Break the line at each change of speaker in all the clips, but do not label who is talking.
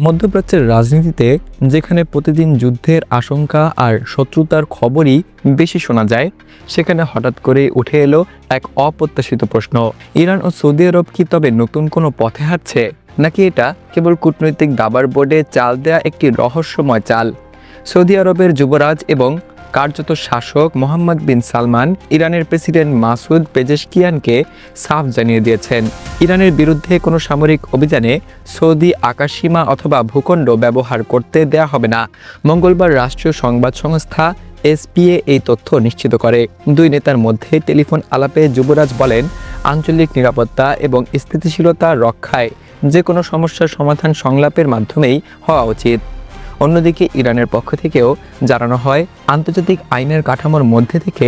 মধ্যপ্রাচ্যের রাজনীতিতে যেখানে প্রতিদিন যুদ্ধের আশঙ্কা আর শত্রুতার খবরই বেশি শোনা যায়, সেখানে হঠাৎ করে উঠে এলো এক অপ্রত্যাশিত প্রশ্ন। ইরান ও সৌদি আরব কি তবে নতুন কোনো পথে হাঁটছে, নাকি এটা কেবল কূটনৈতিক দাবার বোর্ডে চাল দেয়া একটি রহস্যময় চাল? সৌদি আরবের যুবরাজ এবং কার্যত শাসক মোহাম্মদ বিন সালমান ইরানের প্রেসিডেন্ট মাসুদ পেজেশকিয়ানকে সাফ জানিয়ে দিয়েছেন, ইরানের বিরুদ্ধে কোনো সামরিক অভিযানে সৌদি আকাশসীমা অথবা ভূখণ্ড ব্যবহার করতে দেয়া হবে না। মঙ্গলবার রাষ্ট্রীয় সংবাদ সংস্থা এসপিএ এই তথ্য নিশ্চিত করে। দুই নেতার মধ্যে টেলিফোন আলাপে যুবরাজ বলেন, আঞ্চলিক নিরাপত্তা এবং স্থিতিশীলতা রক্ষায় যে কোনো সমস্যার সমাধান সংলাপের মাধ্যমেই হওয়া উচিত। অন্যদিকে ইরানের পক্ষ থেকেও জানানো হয়, আন্তর্জাতিক আইনের কাঠামোর মধ্যে থেকে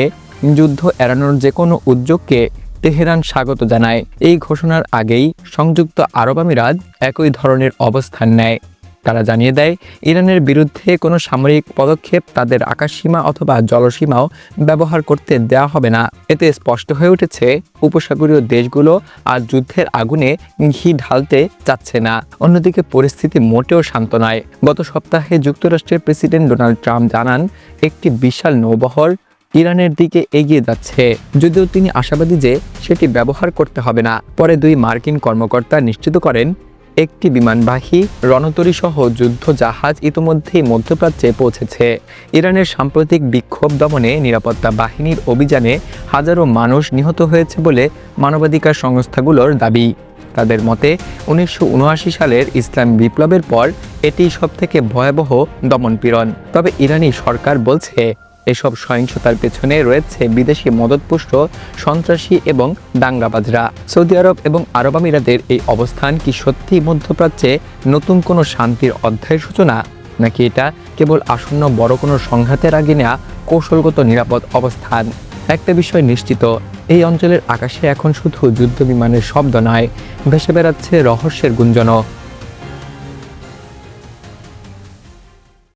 যুদ্ধ এড়ানোর যে কোনো উদ্যোগকে তেহরান স্বাগত জানায়। এই ঘোষণার আগেই সংযুক্ত আরব আমিরাত একই ধরনের অবস্থান নেয়। তারা জানিয়ে দেয়, ইরানের বিরুদ্ধে কোনো সামরিক পদক্ষেপ তাদের আকাশসীমা অথবা জলসীমাও ব্যবহার করতে দেওয়া হবে না। এতে স্পষ্ট হয়ে উঠেছে, উপসাগরীয় দেশগুলো আর যুদ্ধের আগুনে ঘি ঢালতে চাচ্ছে না। অন্যদিকে পরিস্থিতি মোটেও শান্ত নয়। গত সপ্তাহে যুক্তরাষ্ট্রের প্রেসিডেন্ট ডোনাল্ড ট্রাম্প জানান, একটি বিশাল নৌবহর ইরানের দিকে এগিয়ে যাচ্ছে, যদিও তিনি আশাবাদী যে সেটি ব্যবহার করতে হবে না। পরে দুই মার্কিন কর্মকর্তা নিশ্চিত করেন, একটি বিমানবাহী রণতরী সহ যুদ্ধ জাহাজ ইতিমধ্যেই মধ্যপ্রাচ্যে পৌঁছেছে। ইরানের সাম্প্রতিক বিক্ষোভ দমনে নিরাপত্তা বাহিনীর অভিযানে হাজারো মানুষ নিহত হয়েছে বলে মানবাধিকার সংস্থাগুলোর দাবি। তাদের মতে 1979 সালের ইসলামী বিপ্লবের পর এটি সবথেকে ভয়াবহ দমনপীড়ন। তবে ইরানি সরকার বলছে, এসব সহিংসতার পেছনে রয়েছে বিদেশি মদতপুষ্ট সন্ত্রাসী এবং দাঙ্গাবাজরা। সৌদি আরব এবং আরব আমিরাতের এই অবস্থান কি সত্যি মধ্যপ্রাচ্যে নতুন কোনো শান্তির অধ্যায়ের সূচনা, নাকি এটা কেবল আসন্ন বড় কোনো সংঘাতের আগে নেওয়া কৌশলগত নিরাপদ অবস্থান? একটা বিষয় নিশ্চিত, এই অঞ্চলের আকাশে এখন শুধু যুদ্ধ বিমানের শব্দ নয়, ভেসে বেড়াচ্ছে রহস্যের গুঞ্জনও।